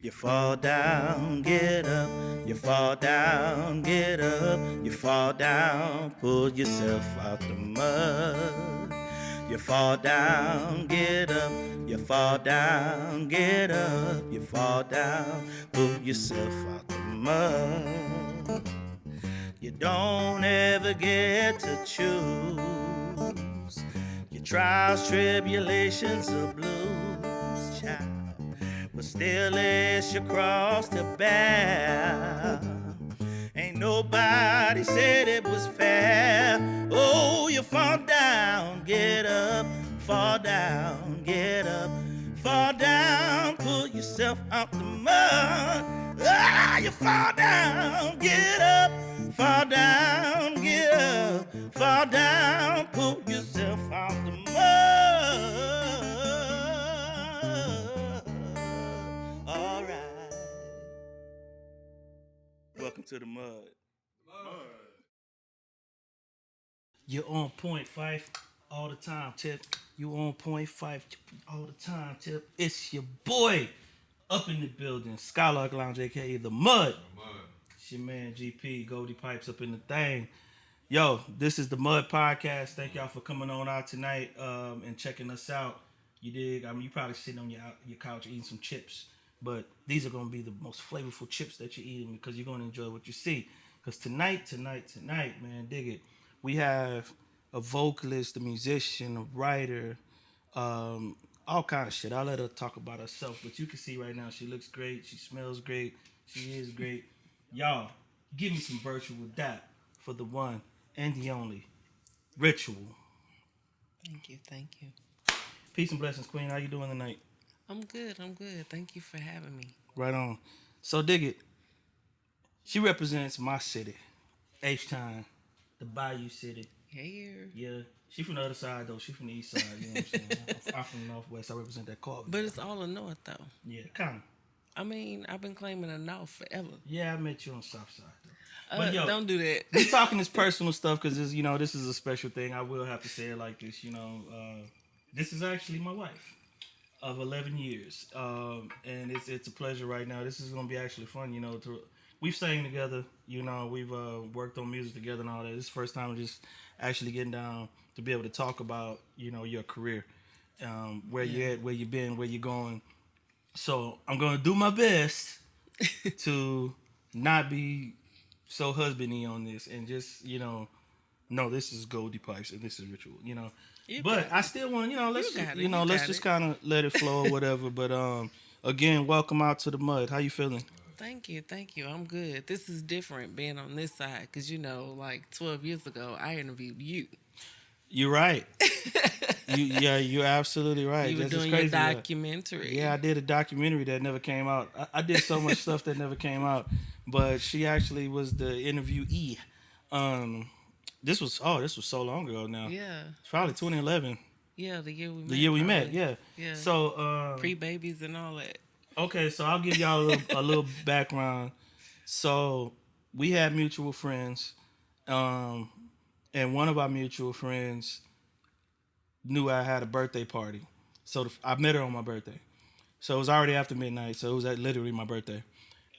You fall down, get up. You fall down, get up. You fall down, pull yourself out the mud. You fall down, get up. You fall down, get up. You fall down, pull yourself out the mud. You don't ever get to choose your trials, tribulations, or blues, child. But still, it's your cross to bear. Ain't nobody said it was fair. Oh, you fall down, get up, fall down, get up, fall down, pull yourself out the mud. Ah, you fall down, get up, fall down, get up, fall down, pull yourself out the mud. All right. Welcome to the mud. You're on point, Fife, all the time, Tip. You on point, Fife, all the time, Tip. It's your boy up in the building, Skylark Lounge, aka the Mud. It's your man GP, Goldie Pipes up in the thing. Yo, this is the Mud Podcast. Thank y'all for coming on out tonight and checking us out. You dig? I mean, you probably sitting on your couch eating some chips, but these are gonna be the most flavorful chips that you're eating because you're gonna enjoy what you see. Because tonight, man, dig it. We have a vocalist, a musician, a writer, all kind of shit. I'll let her talk about herself, but you can see right now she looks great, she smells great, she is great. Y'all, give me some virtual dap for the one and the only Ritual. Thank you, thank you. Peace and blessings, Queen. How you doing tonight? I'm good, I'm good. Thank you for having me. Right on. So dig it. She represents my city, H-Town, the Bayou City. Here. Yeah, she from the other side though. She from the east side. You know what I'm saying? I'm from the northwest. I represent that Carville. But it's all the north though. Yeah, kind of. I mean, I've been claiming the north forever. Yeah, I met you on the south side though. But yo, don't do that. we talking this personal stuff because this, this is a special thing. I will have to say it like this. This is actually my wife of 11 years, and it's a pleasure right now. This is gonna be actually fun. We've sang together. We've worked on music together and all that. This is the first time just actually getting down to be able to talk about your career, where you're at, where you've been, where you're going. So I'm gonna do my best to not be so husbandy on this and just no, this is Goldie Pipes and this is Ritual. But I still want let's just kind of let it flow or whatever. But again, welcome out to the Mud. How you feeling? Thank you, thank you. I'm good. This is different being on this side because like 12 years ago, I interviewed you. You're right. You're absolutely right. You were doing your documentary. Yeah, I did a documentary that never came out. I did so much stuff that never came out, but she actually was the interviewee. This was so long ago now. Yeah, it's probably 2011. Yeah, the year we met. The year we met. Yeah. So pre-babies and all that. Okay, so I'll give y'all a little background. So we had mutual friends, and one of our mutual friends knew I had a birthday party. So I met her on my birthday. So it was already after midnight. So it was literally my birthday,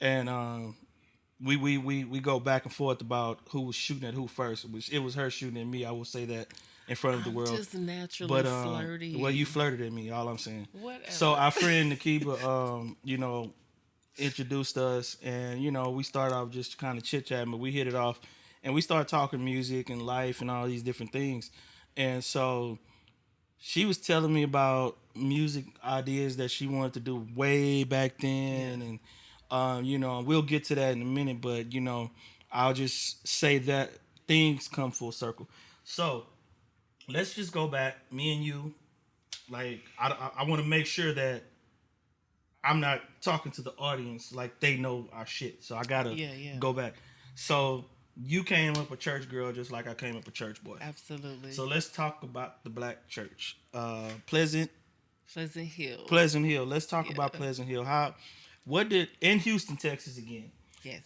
and we go back and forth about who was shooting at who first. It was her shooting at me. I will say that in front of the world. Just naturally flirty. Well, you flirted at me. All I'm saying. Whatever. So our friend Nakiba, introduced us, and we started off just kind of chit chatting, but we hit it off, and we started talking music and life and all these different things, and so she was telling me about music ideas that she wanted to do way back then, and we'll get to that in a minute, but I'll just say that things come full circle. So let's just go back, me and you. Like, I want to make sure that I'm not talking to the audience like they know our shit. So I gotta go back. So you came up a church girl just like I came up a church boy. Absolutely. So let's talk about the black church. Pleasant Hill. Pleasant Hill. Let's talk about Pleasant Hill. In Houston, Texas again. Yes.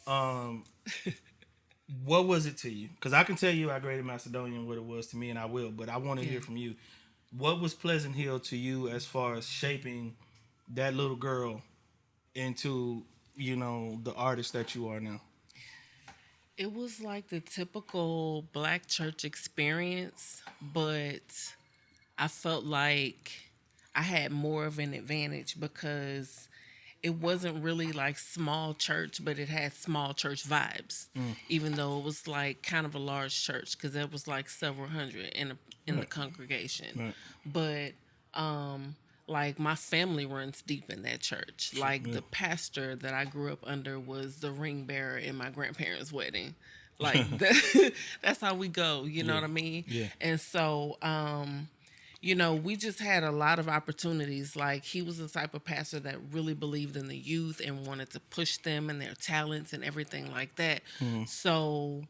What was it to you? Because I can tell you how Great Macedonian what it was to me, and I will, but I want to hear from you. What was Pleasant Hill to you as far as shaping that little girl into, the artist that you are now? It was like the typical black church experience, but I felt like I had more of an advantage because it wasn't really like small church, but it had small church vibes, even though it was like kind of a large church because there was like several hundred in the Right. congregation. Right. But like my family runs deep in that church. Like Yeah. the pastor that I grew up under was the ring bearer in my grandparents' wedding. Like that's how we go, you know Yeah. what I mean? Yeah. And so we just had a lot of opportunities. Like he was the type of pastor that really believed in the youth and wanted to push them and their talents and everything like that. So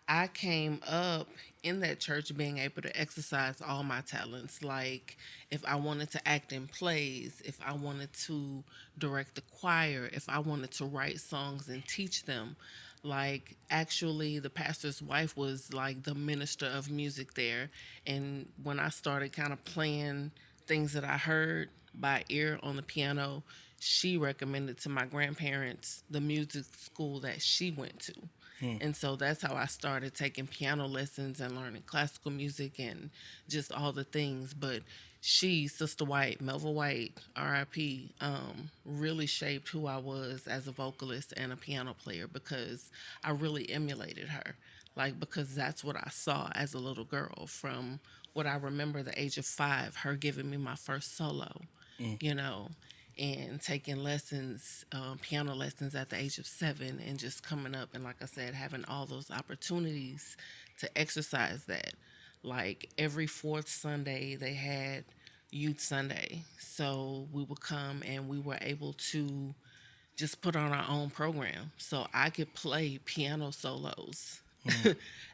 I came up in that church being able to exercise all my talents. Like if I wanted to act in plays, if I wanted to direct the choir, if I wanted to write songs and teach them. Like actually the pastor's wife was like the minister of music there, and when I started kind of playing things that I heard by ear on the piano, she recommended to my grandparents the music school that she went to. And so that's how I started taking piano lessons and learning classical music and just all the things. But she, Sister White, Melva White, RIP, really shaped who I was as a vocalist and a piano player because I really emulated her. Like, because that's what I saw as a little girl from what I remember the age of 5, her giving me my first solo, you know, and taking lessons, piano lessons at the age of 7, and just coming up and, like I said, having all those opportunities to exercise that. Like every fourth Sunday, they had Youth Sunday. So we would come and we were able to just put on our own program. So I could play piano solos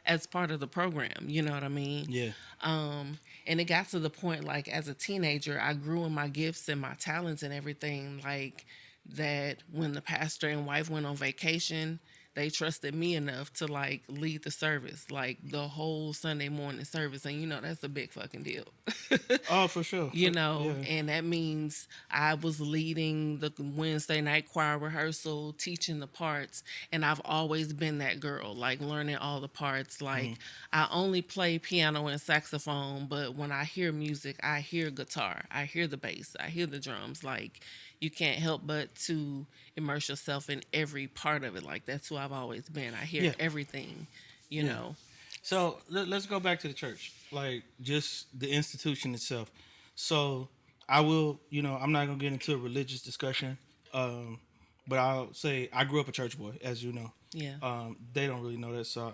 as part of the program. You know what I mean? Yeah. And it got to the point like as a teenager, I grew in my gifts and my talents and everything. Like that when the pastor and wife went on vacation, they trusted me enough to like lead the service, like the whole Sunday morning service. And that's a big fucking deal. Oh, for sure. Yeah. And that means I was leading the Wednesday night choir rehearsal, teaching the parts, and I've always been that girl, like learning all the parts. Like I only play piano and saxophone, but when I hear music, I hear guitar, I hear the bass, I hear the drums. Like you can't help but to immerse yourself in every part of it. Like that's who I've always been. I hear Yeah. everything, you Yeah. know. So let's go back to the church, like just the institution itself. So I will, I'm not gonna get into a religious discussion, um, but I'll say I grew up a church boy, as you know. Yeah. They don't really know that, so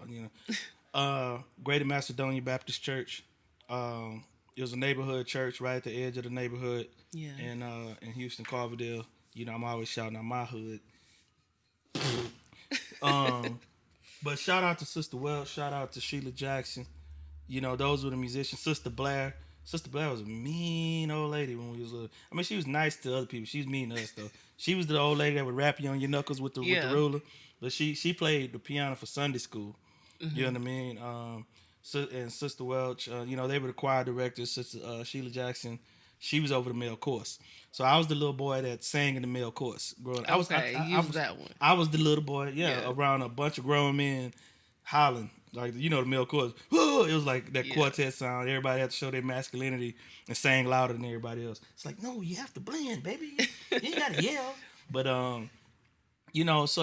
Greater Macedonia Baptist Church. It was a neighborhood church right at the edge of the neighborhood, Yeah. in Houston, Carverdale. I'm always shouting out my hood. Um, but shout out to Sister Wells, shout out to Sheila Jackson. Those were the musicians. Sister Blair. Sister Blair was a mean old lady when we was little. I mean, she was nice to other people. She was mean to us though. She was the old lady that would rap you on your knuckles with the Yeah. ruler. But she played the piano for Sunday school. You know what I mean? And Sister Welch, they were the choir directors. Sister Sheila Jackson, she was over the male chorus. So I was the little boy that sang in the male chorus growing. Okay, use that one. I was the little boy, Yeah. around a bunch of grown men hollering like the male chorus. Whoa! It was like that Yeah. quartet sound. Everybody had to show their masculinity and sang louder than everybody else. It's like, no, you have to blend, baby. You ain't gotta yell. But so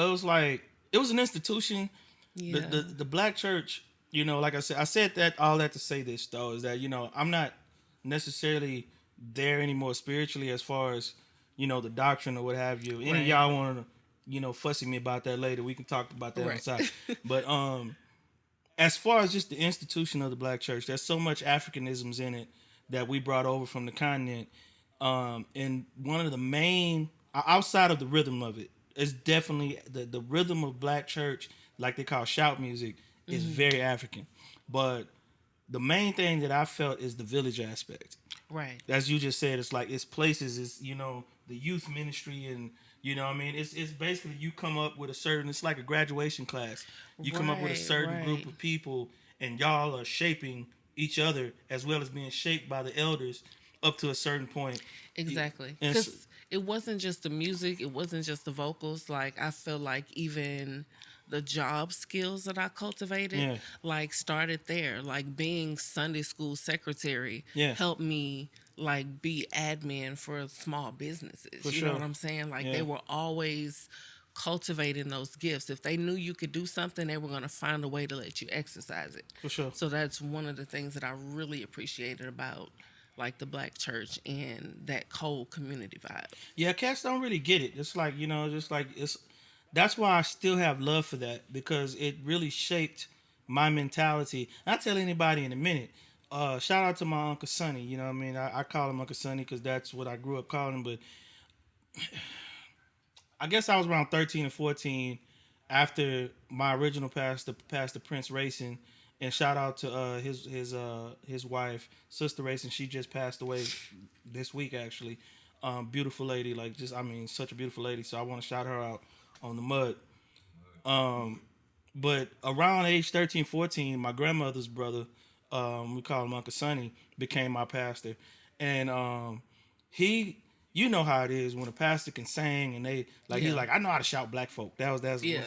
it was like it was an institution. Yeah. The black church, like I said that all that to say this though is that I'm not necessarily there anymore spiritually as far as the doctrine or what have you. Any of Right. y'all want to fussy me about that later? We can talk about that on the Right. side. But as far as just the institution of the black church, there's so much Africanisms in it that we brought over from the continent. And one of the main outside of the rhythm of it is definitely the rhythm of black church, like they call shout music, is very African. But the main thing that I felt is the village aspect. Right. As you just said, it's like it's places, it's the youth ministry, and what I mean, it's basically you come up with a certain, it's like a graduation class. You come up with a certain group of people, and y'all are shaping each other as well as being shaped by the elders up to a certain point. Exactly. And Because it wasn't just the music, it wasn't just the vocals. Like I feel like even the job skills that I cultivated, Yeah. like started there. Like being Sunday school secretary Yeah. helped me like be admin for small businesses. For You know sure. what I'm saying? Like they Yeah. were always cultivating those gifts. If they knew you could do something, they were going to find a way to let you exercise it. For sure. So that's one of the things that I really appreciated about like the black church and that whole community vibe. Yeah, cats don't really get it. It's like, just like it's that's why I still have love for that because it really shaped my mentality. And I'll tell anybody in a minute. Shout out to my Uncle Sonny. You know what I mean? I call him Uncle Sonny because that's what I grew up calling him. But I guess I was around 13 or 14 after my original pastor, Pastor Prince Racing. And shout out to his wife, Sister Racing. She just passed away this week, actually. Beautiful lady, like just I mean, such a beautiful lady. So I want to shout her out on the mud. Um, but around age 13, 14, my grandmother's brother, we call him Uncle Sonny, became my pastor. And he, you know how it is when a pastor can sing and they, like, he's Yeah. like, I know how to shout black folk. That's Yeah.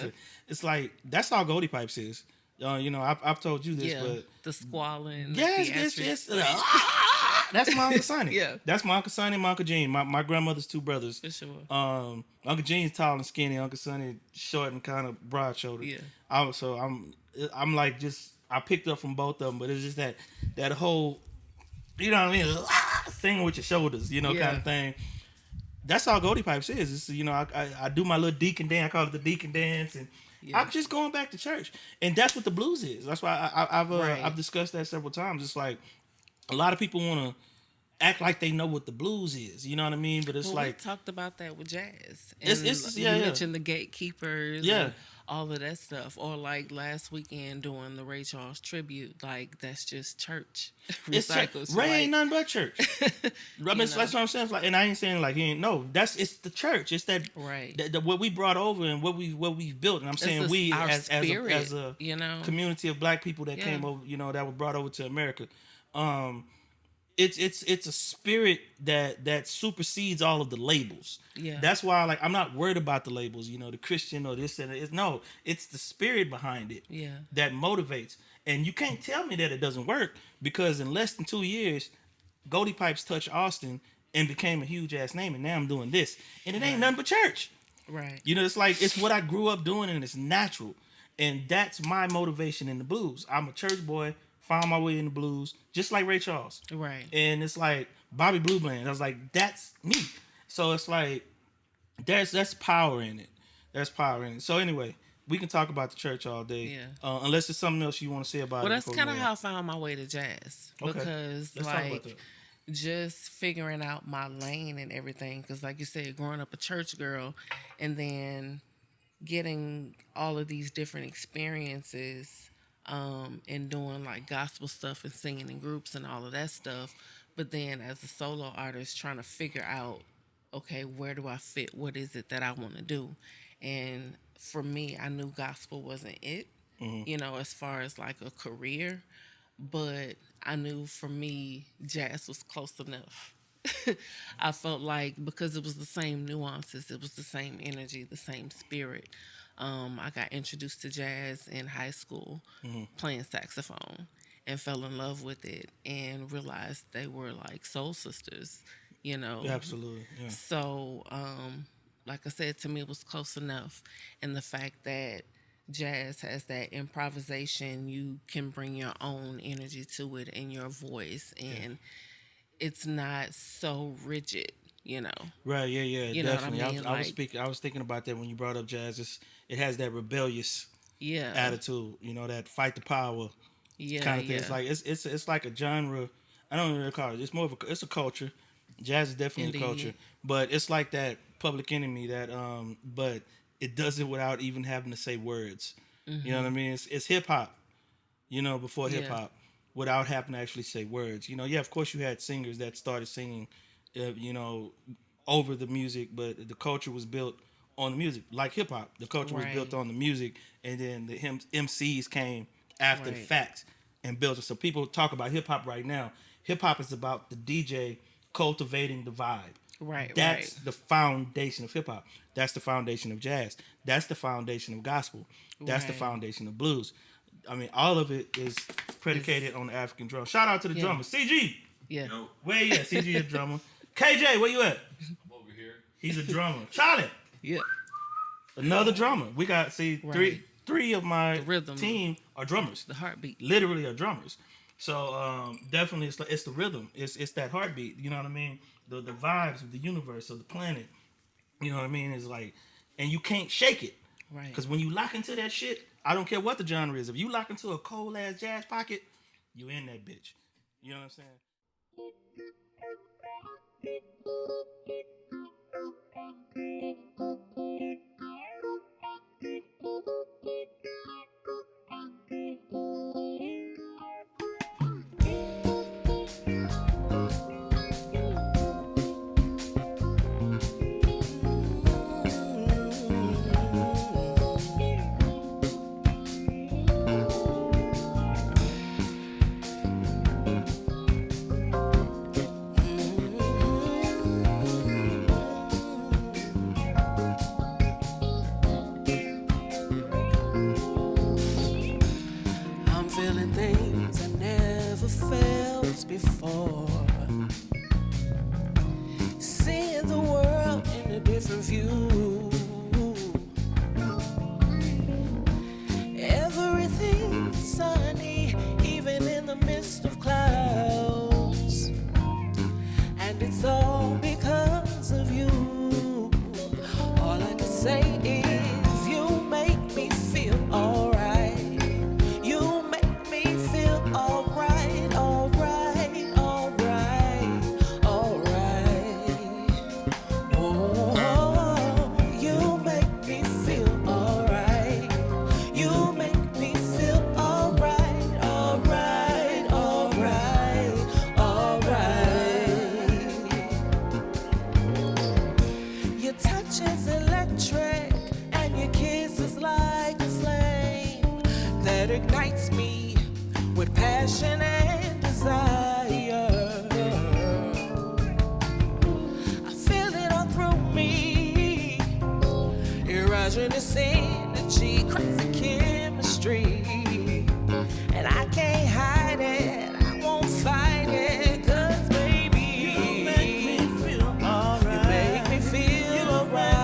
it's like, that's all Goldie Pipes is. I've told you this, Yeah. but The squalling, yes, the it's theatrics. that's my Uncle Sonny. Yeah. That's my Uncle Sonny and my Uncle Gene. My grandmother's two brothers. For sure. Uncle Gene's tall and skinny. Uncle Sonny short and kind of broad shouldered. Yeah. I'm like just I picked up from both of them, but it's just that whole, you know what I mean, singing with your shoulders, kind Yeah. of thing. That's all Goldie Pipes is. It's, I do my little deacon dance. I call it the deacon dance, and Yeah. I'm just going back to church, and that's what the blues is. That's why Right. I've discussed that several times. It's like a lot of people want to act like they know what the blues is. You know what I mean? But it's Well, like we talked about that with jazz. And it's you yeah, yeah. mentioned the gatekeepers Yeah. and all of that stuff. Or like last weekend doing the Ray Charles tribute. Like that's just church. It's Recycles. Ray like, ain't nothing but church. I mean, that's what I'm saying. It's like, and I ain't saying like he ain't no. It's the church. It's that Right. what we brought over and what we've built. And I'm saying It's we our as spirit, a you know? community of black people that Yeah. came over, that were brought over to America. It's a spirit that supersedes all of the labels. Yeah. That's why like I'm not worried about the labels, the Christian or this and it's no, it's the spirit behind it. Yeah. That motivates. And you can't tell me that it doesn't work because in less than 2 years, Goldie Pipes touched Austin and became a huge ass name, and now I'm doing this. And it ain't nothing but church. Right. It's like it's what I grew up doing and it's natural. And that's my motivation in the blues. I'm a church boy, found my way in the blues, just like Ray Charles. Right. And it's like Bobby Blue Bland. I was like, that's me. So it's like that's power in it. There's power in it. So anyway, we can talk about the church all day. Yeah. Unless there's something else you want to say about Well, it. that's before we kind of move how on. I found my way to jazz. Okay. Because Let's talk about like that. just figuring out my lane and everything. Because like you said, growing up a church girl, and then getting all of these different experiences, and doing like gospel stuff and singing in groups and all of that stuff. But then as a solo artist, trying to figure out, okay, where do I fit? What is it that I want to do? And for me, I knew gospel wasn't it, as far as like a career. But I knew for me, jazz was close enough. I felt like because it was the same nuances, it was the same energy, the same spirit. I got introduced to jazz in high school playing saxophone and fell in love with it and realized they were like soul sisters. Absolutely. Yeah. So, like I said, to me, it was close enough. And the fact that jazz has that improvisation, you can bring your own energy to it and your voice. And it's not so rigid. Right, yeah, You know what I definitely. mean? I was thinking about that when you brought up jazz. It has that rebellious Yeah. attitude, that fight the power Yeah. kind of thing. Yeah. It's like it's like a genre. I don't even call it. It's more of it's a culture. Jazz is definitely a Indeed. culture, but it's like that Public Enemy that but it does it without even having to say words. You know what I mean? It's hip hop. Before hip hop, without having to actually say words. Yeah, of course you had singers that started singing, over the music, but the culture was built on the music, like hip hop. The culture was Right. built on the music, and then the MCs came after the Right. fact and built it. So people talk about hip hop right now. Hip hop is about the DJ cultivating the vibe. Right. That's the foundation of hip hop. That's the foundation of jazz. That's the foundation of gospel. That's the foundation of blues. I mean, all of it is predicated on the African drum. Shout out to the drummer, CG. Yeah. Where you at? CG is a drummer. KJ, where you at? I'm over here. He's a drummer. Charlie. Yeah. Another drummer. We got three of my rhythm team are drummers. The heartbeat. Literally are drummers. So definitely it's the rhythm. It's that heartbeat. You know what I mean? The vibes of the universe, of the planet. You know what I mean? It's like, and you can't shake it. Right. Because when you lock into that shit, I don't care what the genre is. If you lock into a cold ass jazz pocket, you in that bitch. You know what I'm saying? Before seeing the world in a different view, everything's sunny even in the midst of clouds, and it's all because of you. All I can say is you make me feel alright. You make me feel alright, alright. Ignites me with passion and desire. I feel it all through me. Erogenous energy, crazy chemistry, and I can't hide it. I won't fight it, 'cause baby, you make me feel alright. You make me feel alright.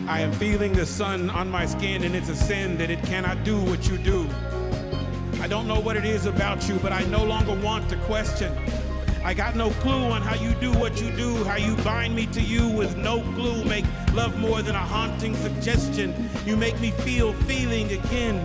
I am feeling the sun on my skin, and it's a sin that it cannot do what you do. I don't know what it is about you, but I no longer want to question. I got no clue on how you do what you do, how you bind me to you with no clue, make love more than a haunting suggestion. You make me feel feeling again.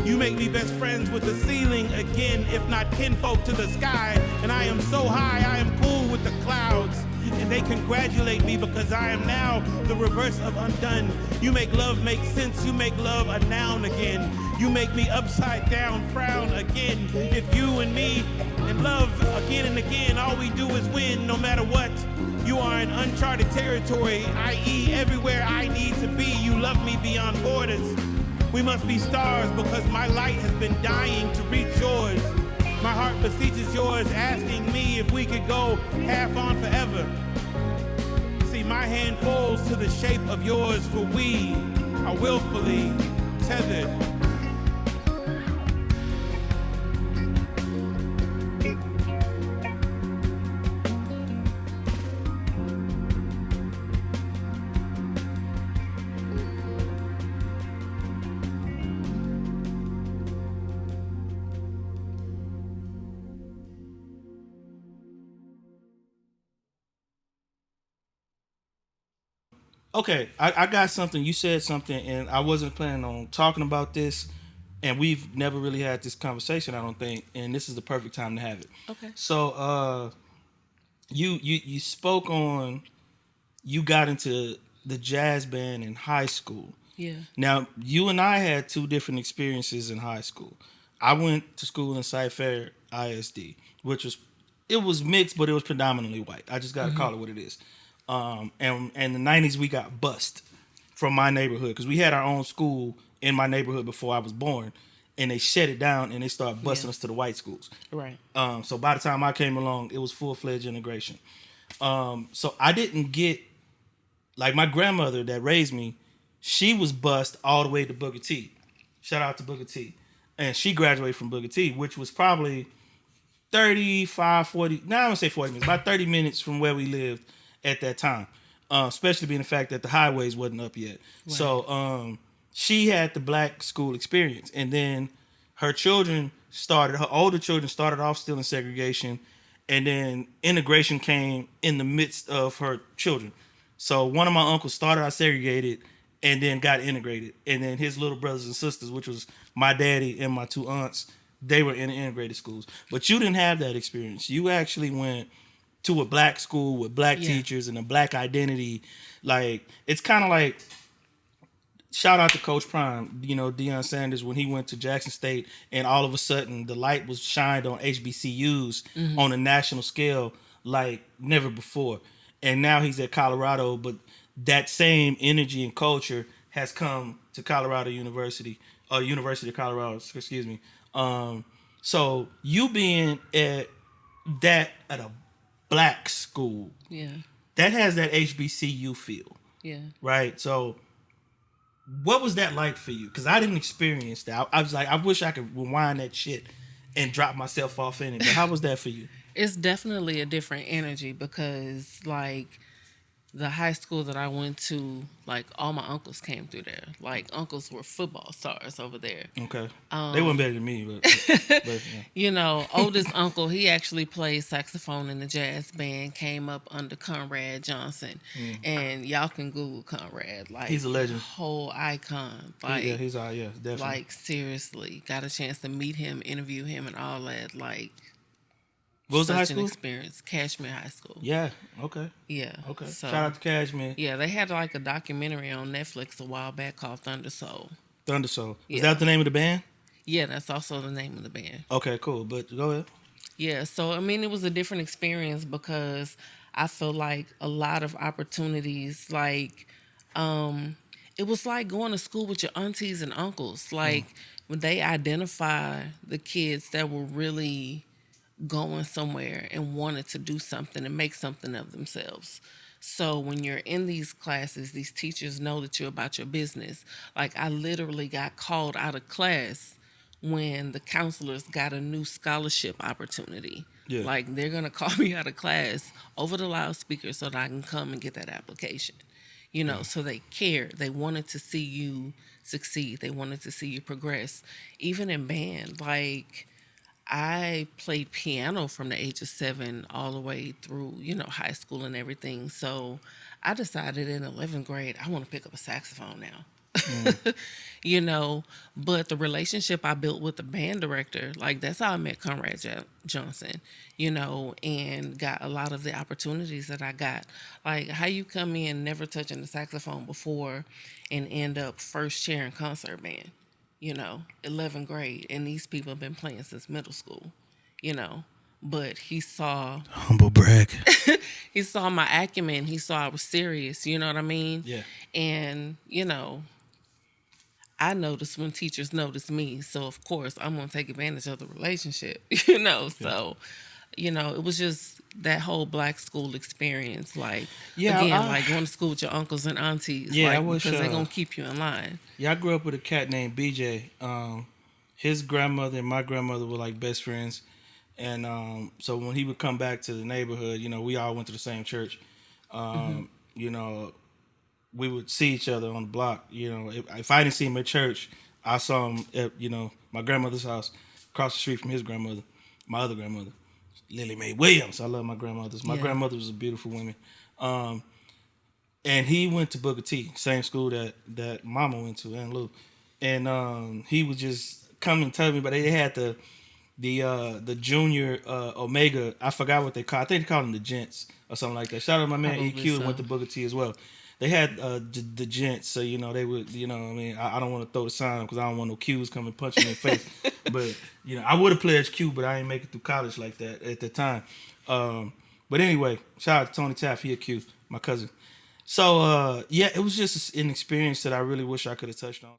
You make me best friends with the ceiling again, if not kinfolk to the sky. And I am so high, I am cool with the clouds. And They congratulate me because I am now the reverse of undone. You make love make sense. You make love a noun again. You make me upside down, frown again. If you and me and love again and again, all we do is win no matter what. You are in uncharted territory, i.e. everywhere I need to be. You love me beyond borders. We must be stars because my light has been dying to reach yours. My heart beseeches yours, asking me if we could go half on forever. See, my hand folds to the shape of yours, for we are willfully tethered. Okay, I got something. You said something, and I wasn't planning on talking about this, and we've never really had this conversation, I don't think, and this is the perfect time to have it. Okay. So, you spoke on you got into the jazz band in high school. Yeah. Now, you and I had two different experiences in high school. I went to school in Cy-Fair ISD, which was mixed, but it was predominantly white. I just got to call it what it is. And in the 90s, we got bussed from my neighborhood because we had our own school in my neighborhood before I was born, and they shut it down and they started busing us to the white schools. Right. So by the time I came along, it was full-fledged integration. So I didn't get, like, my grandmother that raised me, she was bussed all the way to Booker T. Shout out to Booker T. And she graduated from Booker T, which was probably 35, 40, now I don't say 40 minutes, about 30 minutes from where we lived at that time, especially being the fact that the highways wasn't up yet. Right. So she had the black school experience, and then her older children started off still in segregation, and then integration came in the midst of her children. So one of my uncles started out segregated and then got integrated, and then his little brothers and sisters, which was my daddy and my two aunts, they were in integrated schools. But you didn't have that experience. You actually went to a black school with black teachers and a black identity. Like, it's kind of like, shout out to Coach Prime, Deion Sanders, when he went to Jackson State and all of a sudden the light was shined on HBCUs on a national scale like never before. And now he's at Colorado, but that same energy and culture has come to Colorado University, University of Colorado, excuse me. So you being at a black school, that has that HBCU feel, right? So what was that like for you? Because I didn't experience that. I was like, I wish I could rewind that shit and drop myself off in it. But how was that for you? It's definitely a different energy because, like, the high school that I went to, like, all my uncles came through there. Like, uncles were football stars over there. Okay. They weren't better than me, but yeah. Oldest uncle, he actually played saxophone in the jazz band, came up under Conrad Johnson. And y'all can Google Conrad. Like, he's a legend. Whole icon. Like, yeah, he's definitely. Like, seriously. Got a chance to meet him, interview him, and all that. Like, what was the high such an school? Cashmere High School. Yeah. Okay. Yeah. Okay. So, shout out to Cashmere. Yeah, they had like a documentary on Netflix a while back called Thunder Soul. Thunder Soul. Is that the name of the band? Yeah, that's also the name of the band. Okay, cool. But go ahead. Yeah, so I mean, it was a different experience because I feel like a lot of opportunities, like, it was like going to school with your aunties and uncles. Like, when they identify the kids that were really going somewhere and wanted to do something and make something of themselves. So when you're in these classes, these teachers know that you're about your business. Like, I literally got called out of class when the counselors got a new scholarship opportunity. Yeah. Like, they're going to call me out of class over the loudspeaker so that I can come and get that application. So they cared. They wanted to see you succeed. They wanted to see you progress. Even in band, like, I played piano from the age of 7 all the way through, high school and everything. So I decided in 11th grade, I want to pick up a saxophone now. You know, but the relationship I built with the band director, like that's how I met Conrad Johnson, you know, and got a lot of the opportunities that I got. Like how you come in never touching the saxophone before and end up first chair in concert band, you know, 11th grade. And these people have been playing since middle school, you know. But he saw Humble brag. he saw my acumen. He saw I was serious. You know what I mean? Yeah. And, you know, I notice when teachers notice me. So, of course, I'm going to take advantage of the relationship, you know? Yeah. So, you know, it was just that whole black school experience. Like, again, like going to school with your uncles and aunties. Yeah, like, I wish, because they're going to keep you in line. Yeah, I grew up with a cat named BJ. His grandmother and my grandmother were like best friends. And so when he would come back to the neighborhood, you know, we all went to the same church. You know, we would see each other on the block. You know, if I didn't see him at church, I saw him at, you know, my grandmother's house across the street from his grandmother, my other grandmother, Lily Mae Williams. I love my grandmothers. My grandmother was a beautiful woman. And he went to Booker T, same school that Mama went to, Aunt Lou. And he would just come and tell me, but they had the junior Omega, I forgot what they call. I think they called them the gents or something like that. Shout out to my man EQ who went to Booker T as well. They had the gents, so you know they would, you know, I mean, I don't want to throw the sign because I don't want no Qs coming punching me in the face. But you know, I would have pledged Q, but I didn't make it through college like that at the time. But anyway, shout out to Tony Taff, he a Q, my cousin. So yeah, it was just an experience that I really wish I could have touched on.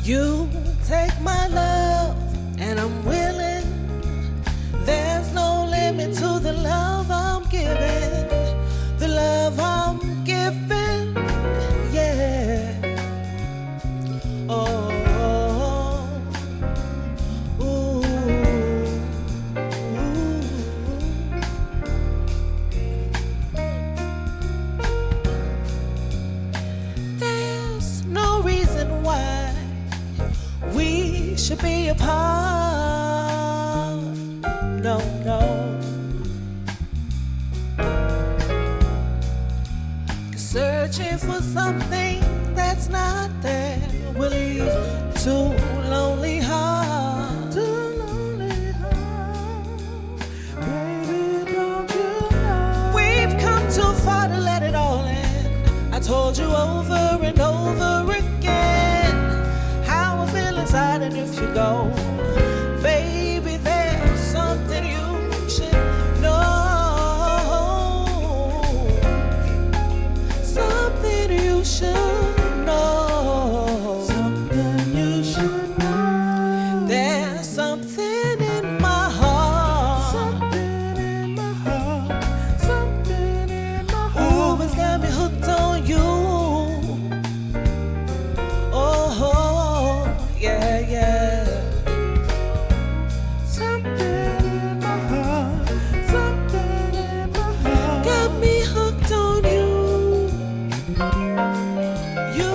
You take my love and I'm willing. There's no limit to the love I'm giving. The love I'm giving, yeah. Oh, ooh, There's no reason why we should be apart. No, no. 'Cause searching for something that's not there will leave two lonely hearts. Two lonely hearts. Baby, don't you know? We've come too far to let it all end. I told you over and over again how I feel inside, and if you go, baby, there's something you should know. Something you should know. Something you should know. There's something in my heart. Something in my heart. Something in my heart. Always got me hooked on you. Oh, yeah, yeah. Something in my heart. Something in my heart. Got me hooked on you. You.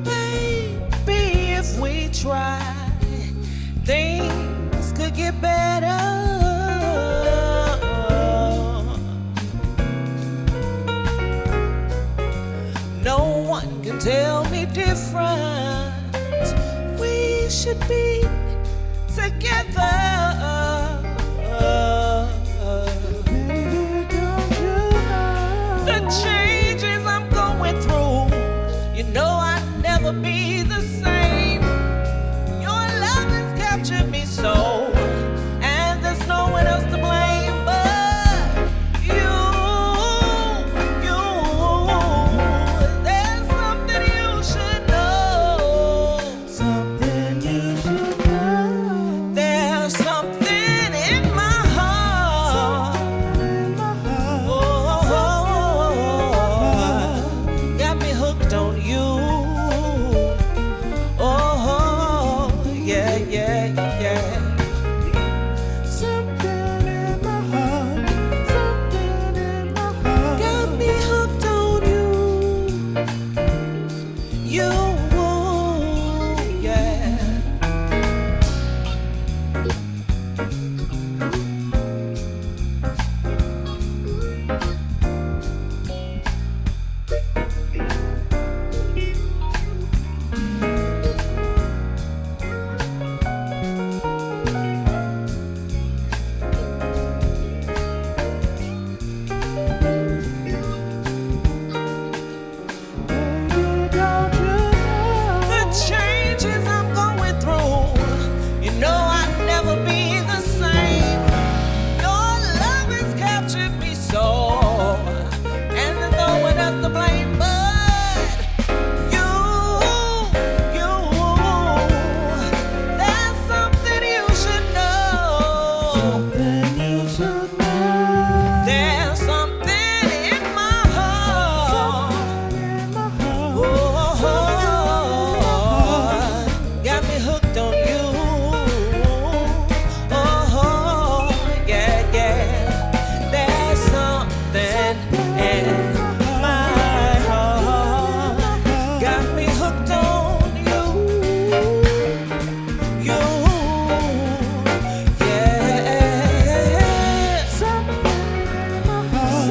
Baby, if we try, things could get better. No one can tell me different. We should be together. Baby,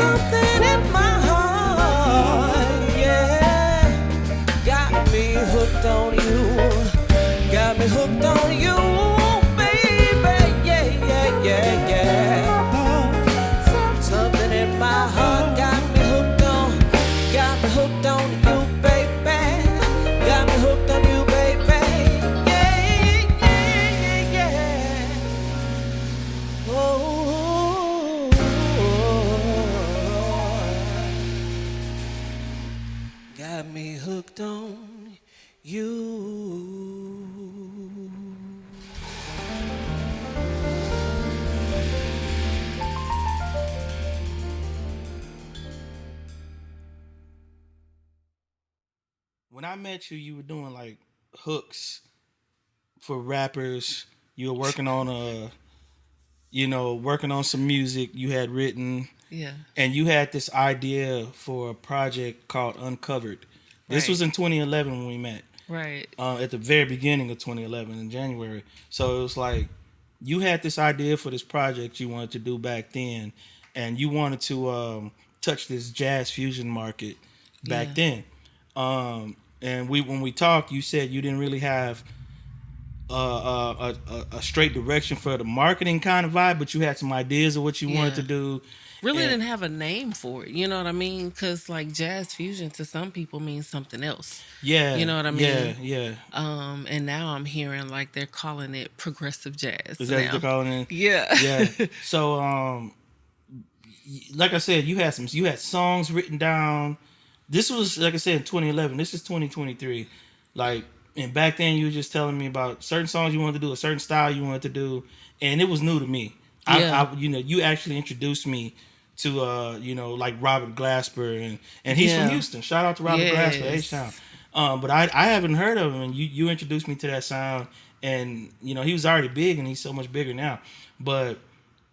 Something in my heart, yeah, got me hooked on you. Got me hooked on you, baby. Yeah, yeah, yeah, yeah. Something in my heart got me hooked on you, baby. Got me hooked on you, baby. Yeah, yeah, yeah, yeah. Oh, got me hooked on you. When I met you, you were doing like hooks for rappers. You were working on working on some music you had written. Yeah. And you had this idea for a project called Uncovered. This was in 2011 when we met. Right. At the very beginning of 2011 in January. So it was like you had this idea for this project you wanted to do back then, and you wanted to touch this jazz fusion market back then. And when we talked, you said you didn't really have a straight direction for the marketing kind of vibe, but you had some ideas of what you wanted to do. Really didn't have a name for it. You know what I mean? Because like jazz fusion to some people means something else. Yeah. You know what I mean? Yeah. And now I'm hearing like they're calling it progressive jazz. Is that what they're calling it? Yeah. Yeah. So, like I said, you had songs written down. This was, like I said, in 2011. This is 2023. Like, and back then you were just telling me about certain songs you wanted to do, a certain style you wanted to do, and it was new to me. Yeah. You actually introduced me to like Robert Glasper, and he's from Houston. Shout out to Robert Glasper, H-Town. But I haven't heard of him, and you introduced me to that sound, and he was already big, and he's so much bigger now. But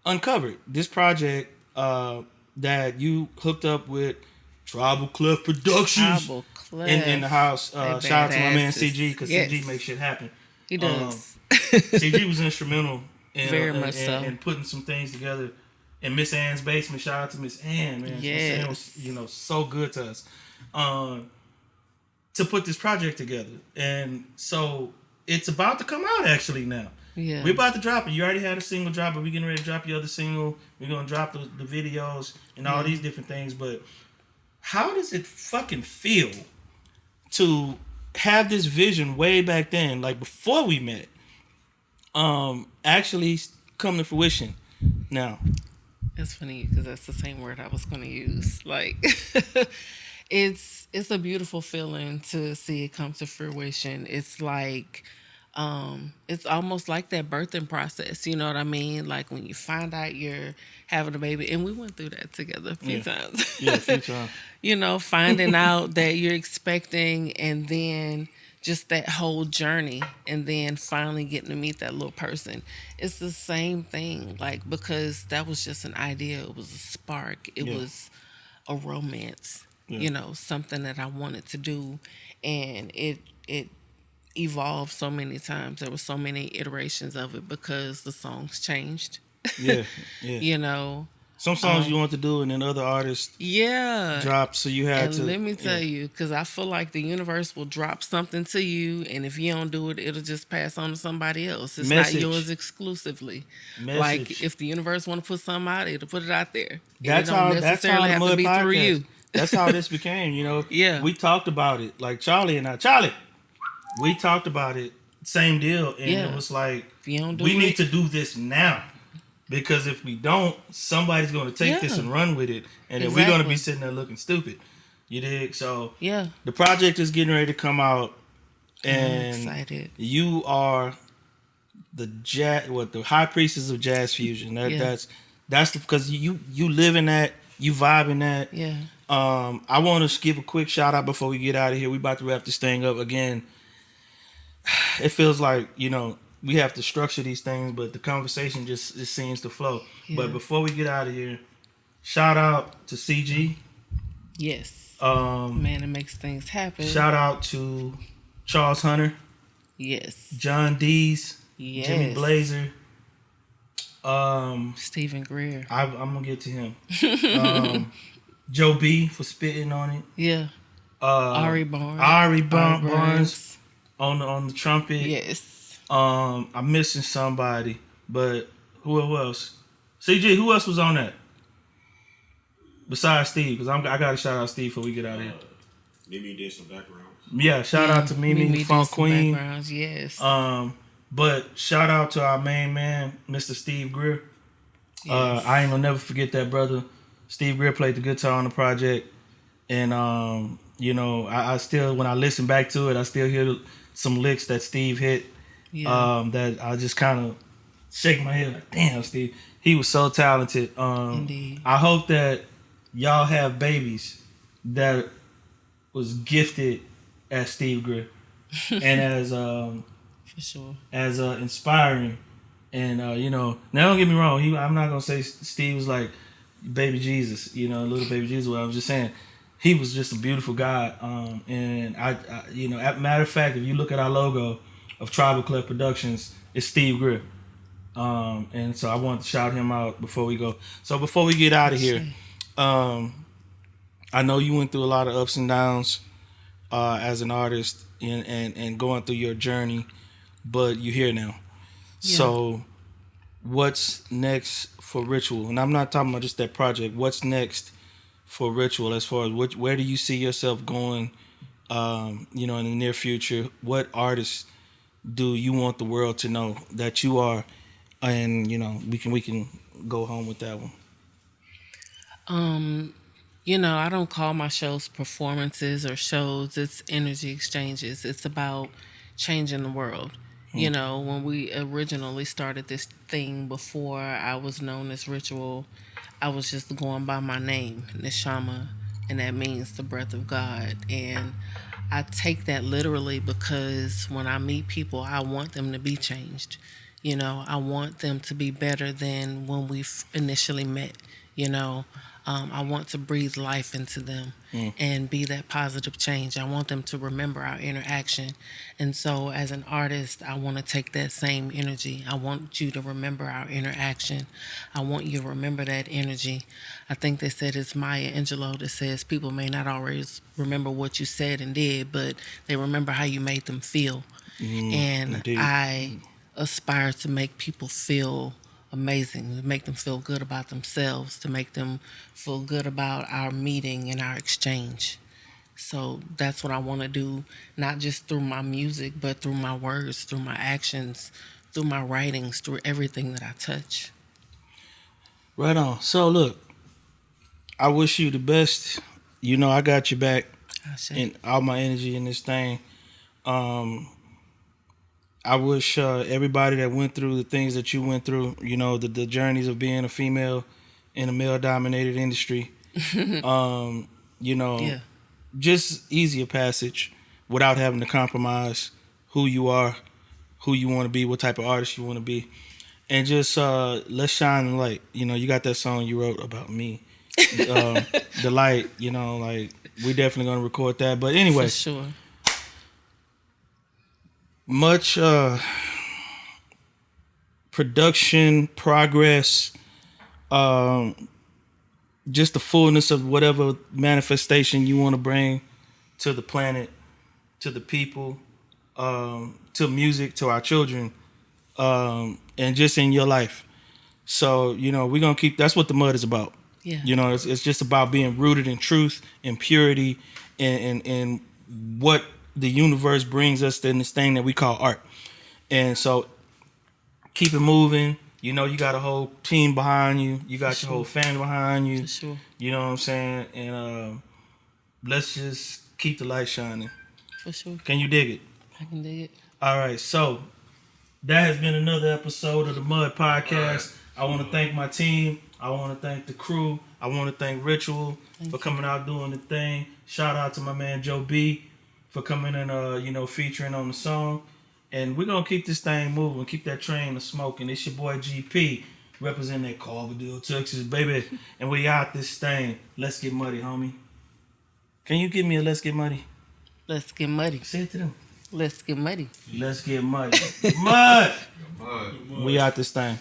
Uncovered, this project that you hooked up with Trybal Klef Productions Trybal Klef in the house. Shout out to my man CG, because CG makes shit happen. He does. CG was instrumental Very much so. And putting some things together. In Miss Ann's basement, shout out to Miss Ann, man. Yes. Miss Ann was, so good to us. To put this project together. And so it's about to come out actually now. Yeah. We're about to drop it. You already had a single drop, but we're getting ready to drop your other single. We're going to drop the videos and all these different things. But how does it fucking feel to have this vision way back then, like before we met, actually come to fruition now? It's funny because that's the same word I was going to use. Like, it's a beautiful feeling to see it come to fruition. It's like, it's almost like that birthing process. You know what I mean? Like when you find out you're having a baby, and we went through that together a few times. Yeah, a few times. Finding out that you're expecting, and then just that whole journey, and then finally getting to meet that little person. It's the same thing, like, because that was just an idea. It was a spark. It was a romance, something that I wanted to do. And it evolved so many times. There were so many iterations of it because the songs changed. Yeah. Some songs you want to do, and then other artists dropped, so you had to. And let me tell you, because I feel like the universe will drop something to you, and if you don't do it, it'll just pass on to somebody else. It's not yours exclusively. Like if the universe want to put something out, it'll put it out there. That's how the Mud be Podcast. Through you. That's how this became. Yeah. We talked about it, like Charlie, we talked about it. Same deal, and it was like, if you don't do we need to do this now. Because if we don't, somebody's going to take this and run with it. And then we're going to be sitting there looking stupid. You dig? So the project is getting ready to come out. And I'm excited. You are the high priestess of jazz fusion. That's because you live in that, you vibe in that. Yeah. I want to give a quick shout out before we get out of here. We about to wrap this thing up again. It feels like, we have to structure these things, but the conversation just seems to flow. Yeah. But before we get out of here, shout out to CG. Yes. Man, it makes things happen. Shout out to Charles Hunter. Yes. John Dees. Yes. Jimmy Blazer. Stephen Greer. I'm gonna get to him. Joe B for spitting on it. Yeah. Ari Barnes. Ari Barnes on the trumpet. Yes. I'm missing somebody, but who else? CG, who else was on that? Besides Steve, because I got to shout out Steve before we get out of here. Mimi did some backgrounds. Yeah, shout out to Mimi Funk Queen. Backgrounds, yes. But shout out to our main man, Mr. Steve Greer. Yes. I ain't gonna never forget that brother. Steve Greer played the guitar on the project, and you know, I still, when I listen back to it, I still hear some licks that Steve hit. Yeah. That I just kind of shake my head like, damn, Steve, he was so talented. Indeed. I hope that y'all have babies that was gifted as Steve Greer and as for sure, as inspiring. And you know, now don't get me wrong, I'm not gonna say Steve was like baby Jesus, you know, little baby Jesus. Well, I'm just saying he was just a beautiful guy. And I you know, matter of fact, if you look at our logo of Trybal Klef Productions, it's Steve Greer. And so I want to shout him out before we go. So before we get out of here, I know you went through a lot of ups and downs as an artist and going through your journey, but you're here now. Yeah. So what's next for R1TUAL? And I'm not talking about just that project. What's next for R1TUAL as far as where do you see yourself going, you know, in the near future? What artists do you want the world to know that you are? And, you know, we can go home with that one. You know, I don't call my shows performances or shows. It's energy exchanges. It's about changing the world. You know, when we originally started this thing before I was known as R1TUAL, I was just going by my name, Neshama, and that means the breath of God. And I take that literally because when I meet people, I want them to be changed. You know, I want them to be better than when we initially met. You know, I want to breathe life into them and be that positive change. I want them to remember our interaction. And so as an artist, I want to take that same energy. I want you to remember our interaction. I want you to remember that energy. I think they said it's Maya Angelou that says people may not always remember what you said and did, but they remember how you made them feel. And indeed. I aspire to make people feel amazing, to make them feel good about themselves, to make them feel good about our meeting and our exchange. So that's what I want to do, not just through my music, but through my words, through my actions, through my writings, through everything that I touch. Right on. So look, I wish you the best. You know, I got your back and all my energy in this thing. I wish everybody that went through the things that you went through, you know, the journeys of being a female in a male-dominated industry, you know, just easier passage without having to compromise who you are, who you want to be, what type of artist you want to be. And just let's shine the light. You know, you got that song you wrote about me, The Light, you know, like, we're definitely going to record that. But anyway. For sure. Much production, progress, just the fullness of whatever manifestation you want to bring to the planet, to the people, to music, to our children, and just in your life. So, you know, we're going to keep, that's what the mud is about. Yeah. You know, it's just about being rooted in truth and purity and what the universe brings us in this thing that we call art. And so keep it moving. You know, you got a whole team behind you. You got your whole family behind you. For sure. You know what I'm saying? And let's just keep the light shining. For sure. Can you dig it? I can dig it. All right. So that has been another episode of the Mud Podcast. I want to thank my team. I want to thank the crew. I want to thank R1TUAL for coming out doing the thing. Shout out to my man Joe B for coming and you know, featuring on the song. And we're gonna keep this thing moving, keep that train a smoking. It's your boy GP representing that Carverdale, Texas, baby. And we out this thing. Let's get muddy, homie. Can you give me a let's get muddy? Let's get muddy. Say it to them. Let's get muddy. Let's get muddy. Mud! We out this thing.